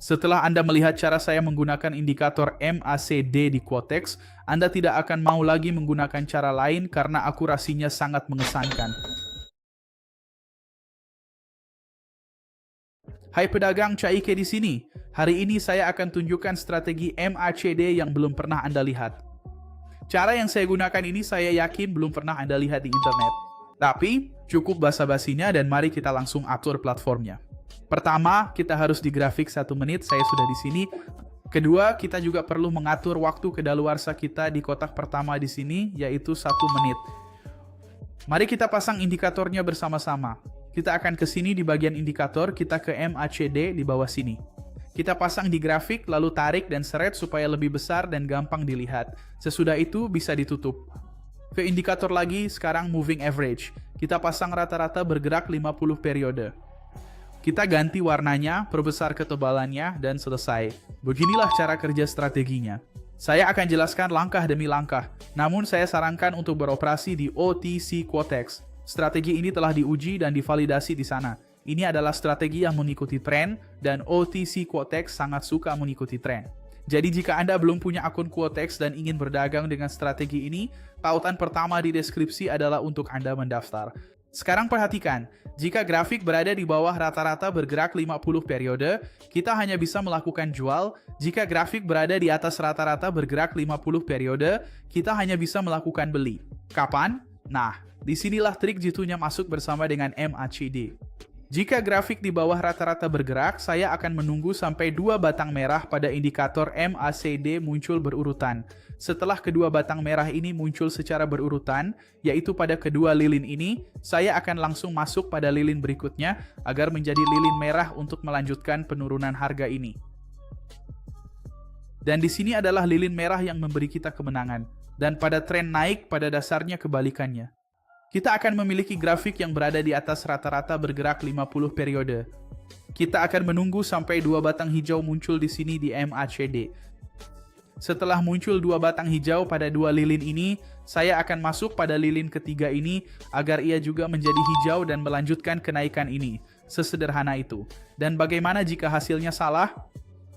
Setelah Anda melihat cara saya menggunakan indikator MACD di Quotex, Anda tidak akan mau lagi menggunakan cara lain karena akurasinya sangat mengesankan. Hai pedagang Caike di sini. Hari ini saya akan tunjukkan strategi MACD yang belum pernah Anda lihat. Cara yang saya gunakan ini saya yakin belum pernah Anda lihat di internet. Tapi, cukup basa-basinya dan mari kita langsung atur platformnya. Pertama, kita harus di grafik 1 menit, saya sudah di sini. Kedua, kita juga perlu mengatur waktu kedaluarsa kita di kotak pertama di sini, yaitu 1 menit. Mari kita pasang indikatornya bersama-sama. Kita akan ke sini di bagian indikator, kita ke MACD di bawah sini. Kita pasang di grafik, lalu tarik dan seret supaya lebih besar dan gampang dilihat. Sesudah itu bisa ditutup. Ke indikator lagi, sekarang moving average. Kita pasang rata-rata bergerak 50 periode. Kita ganti warnanya, perbesar ketebalannya, dan selesai. Beginilah cara kerja strateginya. Saya akan jelaskan langkah demi langkah, namun saya sarankan untuk beroperasi di OTC Quotex. Strategi ini telah diuji dan divalidasi di sana. Ini adalah strategi yang mengikuti tren, dan OTC Quotex sangat suka mengikuti tren. Jadi jika Anda belum punya akun Quotex dan ingin berdagang dengan strategi ini, tautan pertama di deskripsi adalah untuk Anda mendaftar. Sekarang perhatikan, jika grafik berada di bawah rata-rata bergerak 50 periode, kita hanya bisa melakukan jual. Jika grafik berada di atas rata-rata bergerak 50 periode, kita hanya bisa melakukan beli. Kapan? Nah, disinilah trik jitunya masuk bersama dengan MACD. Jika grafik di bawah rata-rata bergerak, saya akan menunggu sampai 2 batang merah pada indikator MACD muncul berurutan. Setelah kedua batang merah ini muncul secara berurutan, yaitu pada kedua lilin ini, saya akan langsung masuk pada lilin berikutnya agar menjadi lilin merah untuk melanjutkan penurunan harga ini. Dan di sini adalah lilin merah yang memberi kita kemenangan. Dan pada tren naik, pada dasarnya kebalikannya. Kita akan memiliki grafik yang berada di atas rata-rata bergerak 50 periode. Kita akan menunggu sampai 2 batang hijau muncul di sini di MACD. Setelah muncul 2 batang hijau pada 2 lilin ini, saya akan masuk pada lilin ketiga ini agar ia juga menjadi hijau dan melanjutkan kenaikan ini. Sesederhana itu. Dan bagaimana jika hasilnya salah?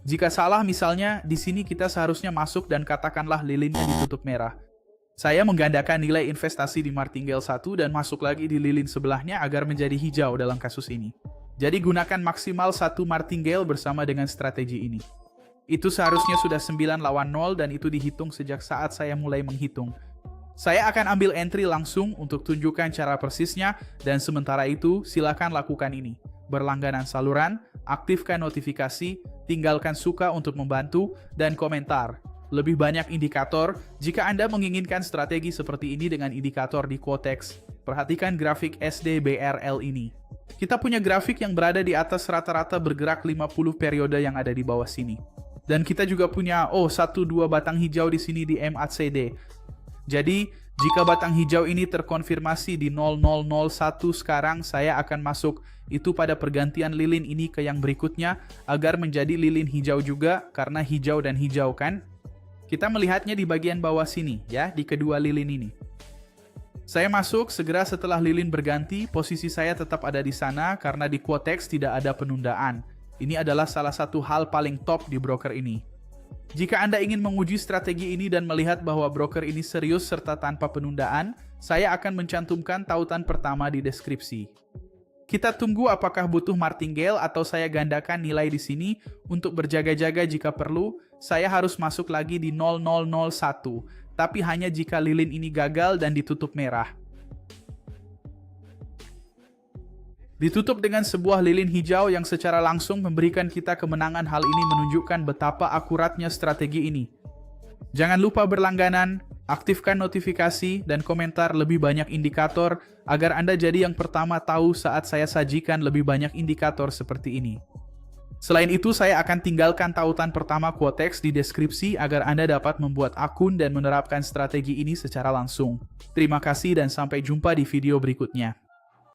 Jika salah misalnya, di sini kita seharusnya masuk dan katakanlah lilinnya ditutup merah. Saya menggandakan nilai investasi di martingale 1 dan masuk lagi di lilin sebelahnya agar menjadi hijau dalam kasus ini. Jadi gunakan maksimal 1 martingale bersama dengan strategi ini. Itu seharusnya sudah 9 lawan 0 dan itu dihitung sejak saat saya mulai menghitung. Saya akan ambil entry langsung untuk tunjukkan cara persisnya dan sementara itu silakan lakukan ini. Berlangganan saluran, aktifkan notifikasi, tinggalkan suka untuk membantu, dan komentar. Lebih banyak indikator, jika Anda menginginkan strategi seperti ini dengan indikator di Quotex, perhatikan grafik SDBRL ini. Kita punya grafik yang berada di atas rata-rata bergerak 50 periode yang ada di bawah sini. Dan kita juga punya 1-2 batang hijau di sini di MACD. Jadi, jika batang hijau ini terkonfirmasi di 0001 sekarang, saya akan masuk itu pada pergantian lilin ini ke yang berikutnya agar menjadi lilin hijau juga karena hijau dan hijau kan? Kita melihatnya di bagian bawah sini, ya, di kedua lilin ini. Saya masuk segera setelah lilin berganti, posisi saya tetap ada di sana karena di Quotex tidak ada penundaan. Ini adalah salah satu hal paling top di broker ini. Jika Anda ingin menguji strategi ini dan melihat bahwa broker ini serius serta tanpa penundaan, saya akan mencantumkan tautan pertama di deskripsi. Kita tunggu apakah butuh martingale atau saya gandakan nilai di sini untuk berjaga-jaga jika perlu. Saya harus masuk lagi di 0001, tapi hanya jika lilin ini gagal dan ditutup merah. Ditutup dengan sebuah lilin hijau yang secara langsung memberikan kita kemenangan. Hal ini menunjukkan betapa akuratnya strategi ini. Jangan lupa berlangganan, aktifkan notifikasi, dan komentar lebih banyak indikator agar Anda jadi yang pertama tahu saat saya sajikan lebih banyak indikator seperti ini. Selain itu, saya akan tinggalkan tautan pertama Quotex di deskripsi agar Anda dapat membuat akun dan menerapkan strategi ini secara langsung. Terima kasih dan sampai jumpa di video berikutnya.